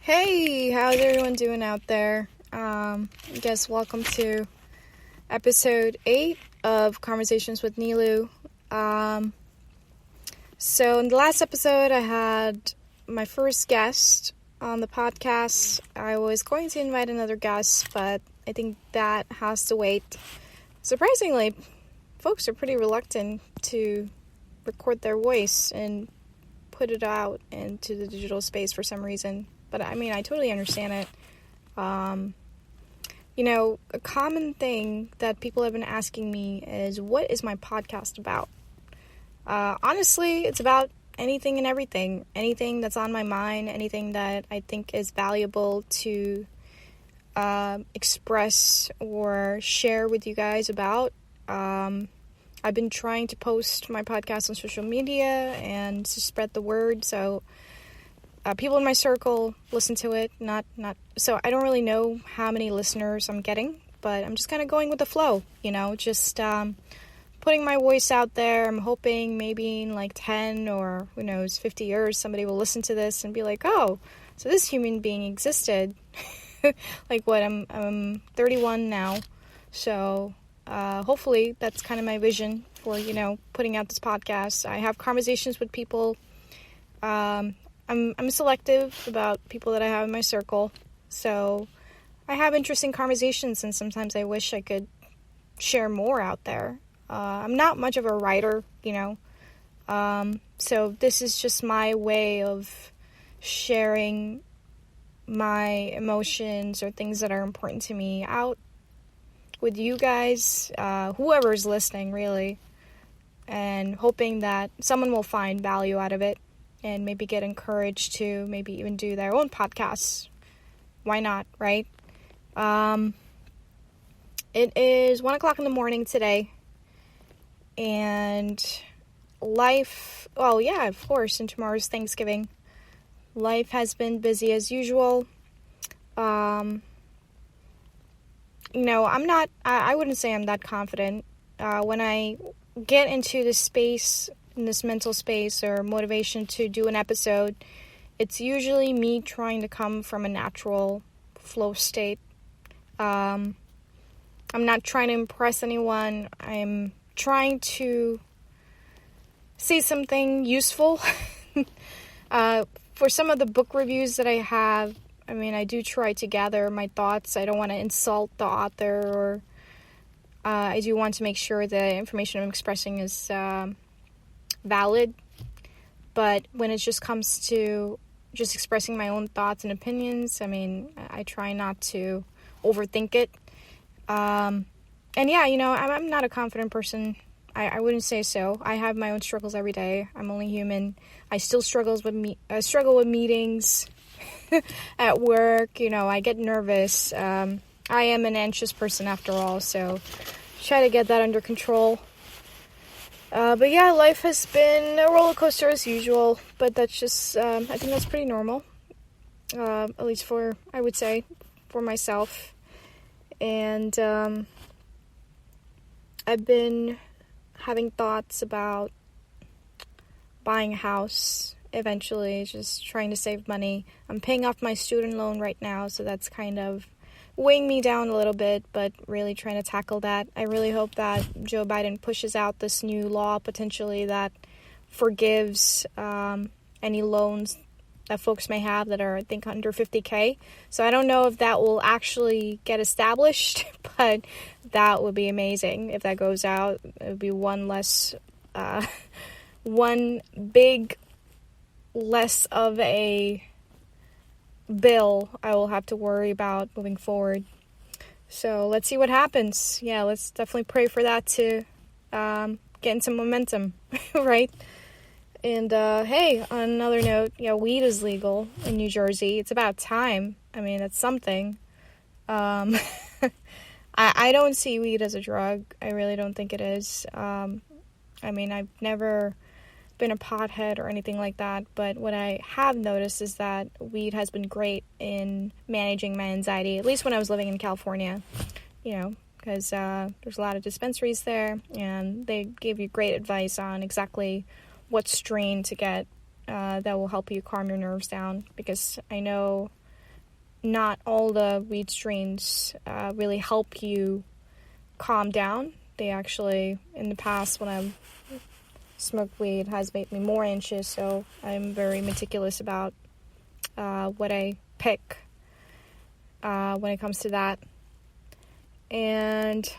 Hey, how's everyone doing out there? I guess welcome to episode 8 of Conversations with Neelu. So in the last episode, I had my first guest on the podcast. I was going to invite another guest, but I think that has to wait. Surprisingly, folks are pretty reluctant to record their voice and put it out into the digital space for some reason. But I mean, I totally understand it. A common thing that people have been asking me is, what is my podcast about? Honestly, it's about anything and everything. Anything that's on my mind, anything that I think is valuable to express or share with you guys about. I've been trying to post my podcast on social media and to spread the word, so people in my circle listen to it, not so I don't really know how many listeners I'm getting, but I'm just kind of going with the flow, just putting my voice out there. I'm hoping maybe in like 10 or 50 years somebody will listen to this and be like, oh, so this human being existed. I'm 31 now, so hopefully that's kind of my vision for putting out this podcast. I have conversations with people. I'm selective about people that I have in my circle, so I have interesting conversations, and sometimes I wish I could share more out there. I'm not much of a writer, so this is just my way of sharing my emotions or things that are important to me out with you guys, whoever's listening, really, and hoping that someone will find value out of it and maybe get encouraged to maybe even do their own podcasts. Why not, right? It is 1 o'clock in the morning today, and life, of course, and tomorrow's Thanksgiving. Life has been busy as usual. I wouldn't say I'm that confident. When I get into this space, in this mental space or motivation to do an episode, it's usually me trying to come from a natural flow state. I'm not trying to impress anyone. I'm trying to say something useful. For some of the book reviews that I have, I do try to gather my thoughts. I don't want to insult the author, or I do want to make sure the information I'm expressing is valid. But when it just comes to just expressing my own thoughts and opinions, I try not to overthink it. I'm not a confident person. I wouldn't say so. I have my own struggles every day. I'm only human. I still struggle with meetings at work. I get nervous. I am an anxious person after all, so try to get that under control. But yeah, life has been a roller coaster as usual, but that's just, I think that's pretty normal, at least I would say, for myself. And I've been having thoughts about buying a house eventually, just trying to save money. I'm paying off my student loan right now, so that's kind of weighing me down a little bit, but really trying to tackle that. I really hope that Joe Biden pushes out this new law potentially that forgives any loans that folks may have that are, I think, under $50,000. So I don't know if that will actually get established, but that would be amazing if that goes out. It would be one big less of a bill I will have to worry about moving forward. So let's see what happens. Yeah, let's definitely pray for that to get in some momentum, right? And hey, on another note, weed is legal in New Jersey. It's about time. That's something. I don't see weed as a drug. I really don't think it is. I've never been a pothead or anything like that, but what I have noticed is that weed has been great in managing my anxiety, at least when I was living in California, because there's a lot of dispensaries there, and they give you great advice on exactly what strain to get that will help you calm your nerves down, because I know not all the weed strains really help you calm down. They actually, in the past, when I've smoked weed, has made me more anxious, so I'm very meticulous about what I pick when it comes to that. And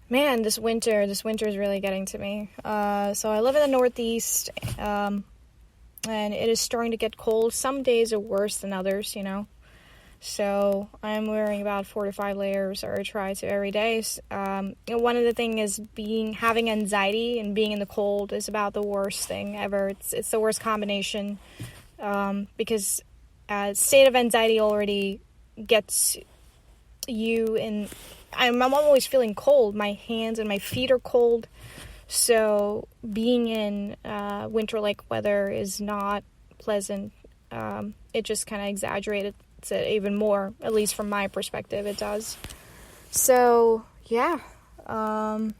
man, this winter is really getting to me. So I live in the Northeast, and it is starting to get cold. Some days are worse than others, So I'm wearing about 4 to 5 layers, or I try to every day. One of the things is having anxiety and being in the cold is about the worst thing ever. It's the worst combination, because state of anxiety already gets you in. I'm always feeling cold. My hands and my feet are cold. So being in winter-like weather is not pleasant. It just kind of exaggerated it even more, at least from my perspective, it does. So, yeah. I've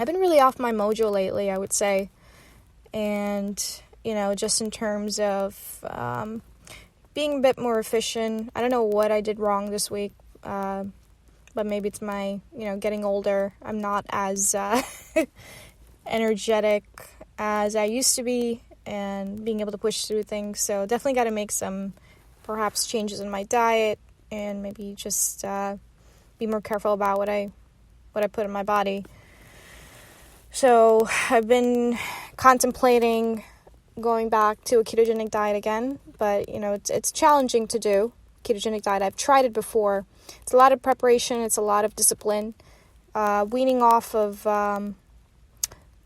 been really off my mojo lately, I would say. And, just in terms of being a bit more efficient. I don't know what I did wrong this week. But maybe it's my, getting older. I'm not as energetic as I used to be, and being able to push through things. So definitely got to make some, perhaps, changes in my diet, and maybe just be more careful about what I put in my body. So I've been contemplating going back to a ketogenic diet again, but it's challenging to do. Ketogenic diet, I've tried it before. It's a lot of preparation, it's a lot of discipline. Weaning off of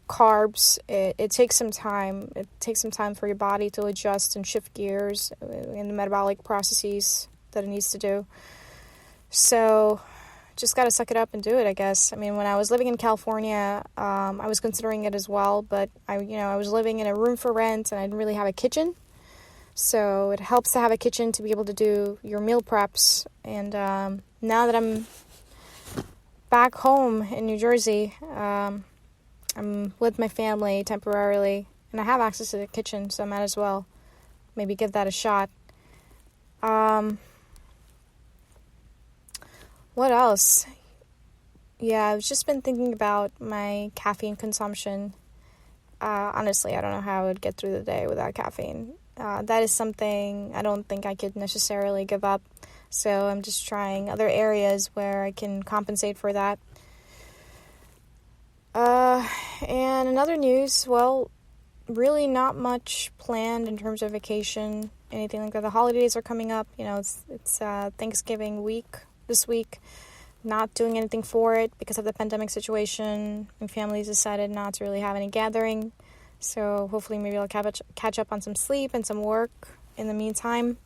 carbs, it takes some time. It takes some time for your body to adjust and shift gears in the metabolic processes that it needs to do. So just got to suck it up and do it, I guess. I mean, when I was living in California, I was considering it as well, but I was living in a room for rent, and I didn't really have a kitchen. So it helps to have a kitchen to be able to do your meal preps. And now that I'm back home in New Jersey, I'm with my family temporarily, and I have access to the kitchen, so I might as well maybe give that a shot. What else? Yeah, I've just been thinking about my caffeine consumption. Honestly, I don't know how I would get through the day without caffeine. That is something I don't think I could necessarily give up. So I'm just trying other areas where I can compensate for that. And in other news, well, really not much planned in terms of vacation, anything like that. The holidays are coming up. It's Thanksgiving week this week. Not doing anything for it because of the pandemic situation. My family's decided not to really have any gathering. So hopefully maybe I'll catch up on some sleep and some work in the meantime.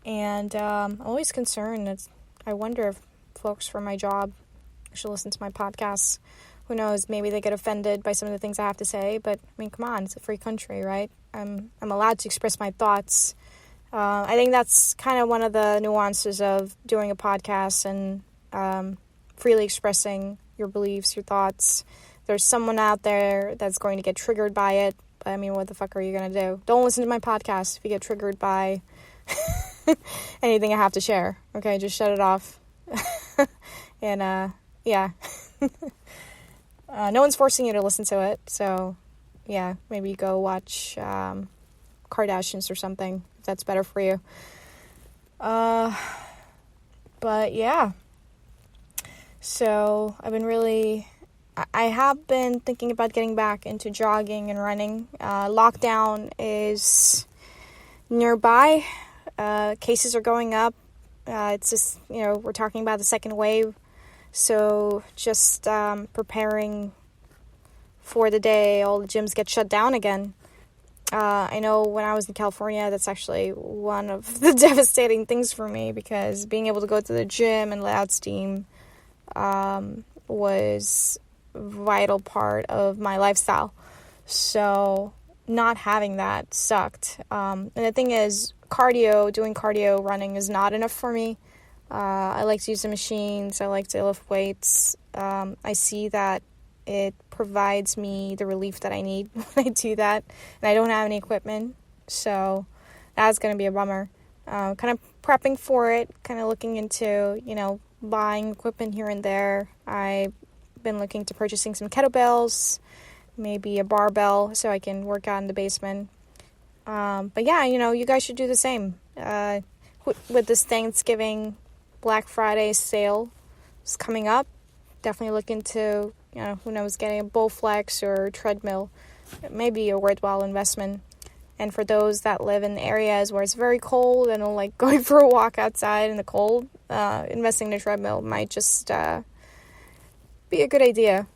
And I'm always concerned. I wonder if folks from my job should listen to my podcasts. Who knows? Maybe they get offended by some of the things I have to say. But, I mean, come on. It's a free country, right? I'm allowed to express my thoughts. I think that's kind of one of the nuances of doing a podcast and freely expressing your beliefs, your thoughts. There's someone out there that's going to get triggered by it. But, I mean, what the fuck are you going to do? Don't listen to my podcast if you get triggered by anything I have to share. Okay, just shut it off. And, yeah. No one's forcing you to listen to it. So, yeah, maybe go watch Kardashians or something, if that's better for you. But, yeah. So, I have been thinking about getting back into jogging and running. Lockdown is nearby. Cases are going up. It's just, we're talking about the second wave. So just preparing for the day all the gyms get shut down again. I know when I was in California, that's actually one of the devastating things for me, because being able to go to the gym and let out steam was a vital part of my lifestyle. So not having that sucked. And the thing is, doing cardio running is not enough for me. I like to use the machines. I like to lift weights. I see that it provides me the relief that I need when I do that. And I don't have any equipment. So that's going to be a bummer. kind of prepping for it, kind of looking into, buying equipment here and there. I've been looking to purchasing some kettlebells, maybe a barbell so I can work out in the basement. But yeah, you guys should do the same. With this Thanksgiving Black Friday sale is coming up, definitely look into, who knows, getting a Bowflex or treadmill. It may be a worthwhile investment. And for those that live in areas where it's very cold and don't like going for a walk outside in the cold, investing in a treadmill might just be a good idea.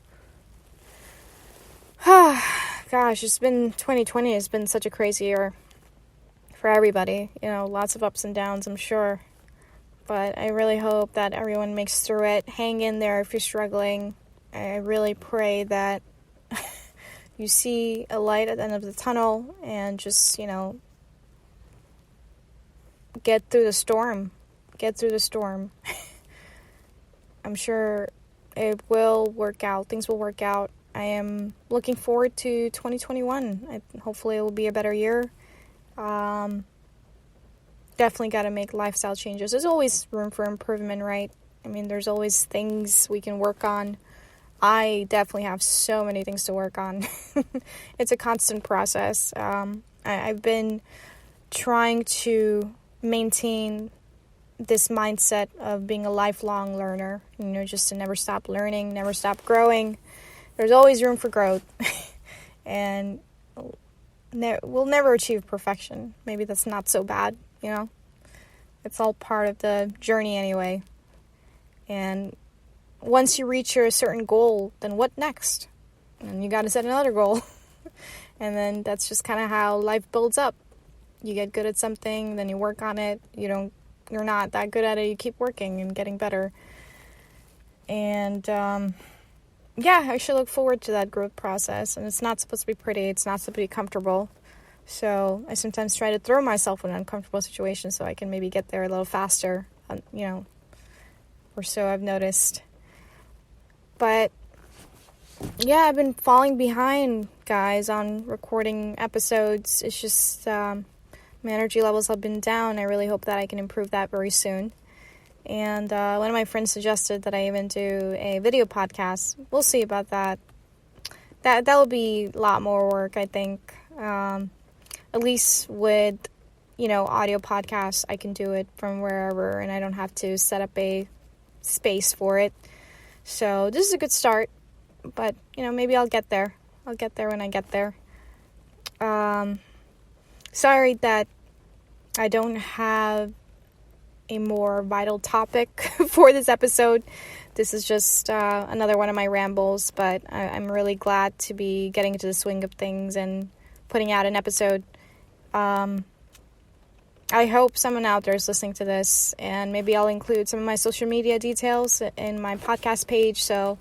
Gosh, 2020 has been such a crazy year for everybody. Lots of ups and downs, I'm sure. But I really hope that everyone makes through it. Hang in there if you're struggling. I really pray that you see a light at the end of the tunnel and just, get through the storm. Get through the storm. I'm sure it will work out. Things will work out. I am looking forward to 2021. Hopefully it will be a better year. Definitely got to make lifestyle changes. There's always room for improvement, right? I mean, there's always things we can work on. I definitely have so many things to work on. It's a constant process. I've been trying to maintain this mindset of being a lifelong learner, just to never stop learning, never stop growing. There's always room for growth. And we'll never achieve perfection. Maybe that's not so bad, It's all part of the journey anyway. And once you reach a certain goal, then what next? And you got to set another goal. And then that's just kind of how life builds up. You get good at something, then you work on it. You're not that good at it. You keep working and getting better. And I should look forward to that growth process. And it's not supposed to be pretty. It's not supposed to be comfortable. So I sometimes try to throw myself in uncomfortable situations so I can maybe get there a little faster, or so I've noticed. But yeah, I've been falling behind, guys, on recording episodes. It's just my energy levels have been down. I really hope that I can improve that very soon. And one of my friends suggested that I even do a video podcast. We'll see about that. That will be a lot more work, I think. At least with, audio podcasts, I can do it from wherever, and I don't have to set up a space for it. So this is a good start, but, maybe I'll get there. I'll get there when I get there. Sorry that I don't have a more vital topic for this episode. This is just another one of my rambles, but I'm really glad to be getting into the swing of things and putting out an episode. I hope someone out there is listening to this, and maybe I'll include some of my social media details in my podcast page. So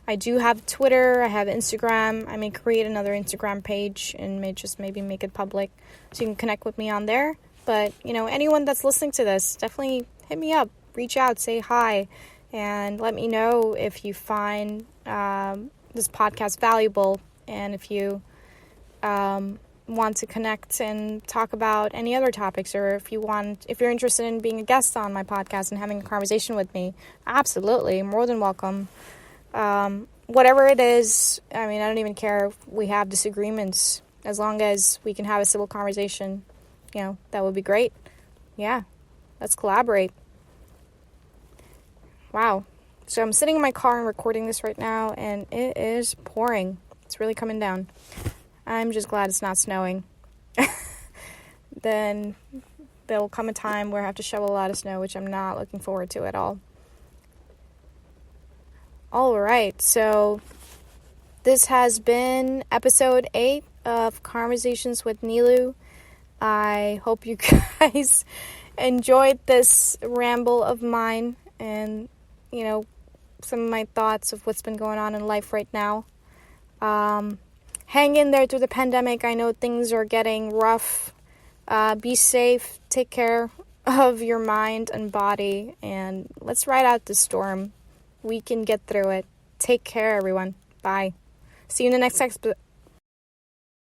I do have Twitter, I have Instagram. I may create another Instagram page and maybe make it public so you can connect with me on there. But, anyone that's listening to this, definitely hit me up, reach out, say hi, and let me know if you find this podcast valuable, and if you want to connect and talk about any other topics, or if you're interested in being a guest on my podcast and having a conversation with me, absolutely, more than welcome. Whatever it is, I don't even care if we have disagreements, as long as we can have a civil conversation, that would be great. Yeah, let's collaborate. Wow. So I'm sitting in my car and recording this right now, and it is pouring. It's really coming down. I'm just glad it's not snowing. Then there will come a time where I have to shovel a lot of snow, which I'm not looking forward to at all. All right, so this has been episode 8 of Conversations with Neelu. I hope you guys enjoyed this ramble of mine and, some of my thoughts of what's been going on in life right now. Hang in there through the pandemic. I know things are getting rough. Be safe. Take care of your mind and body. And let's ride out the storm. We can get through it. Take care, everyone. Bye. See you in the next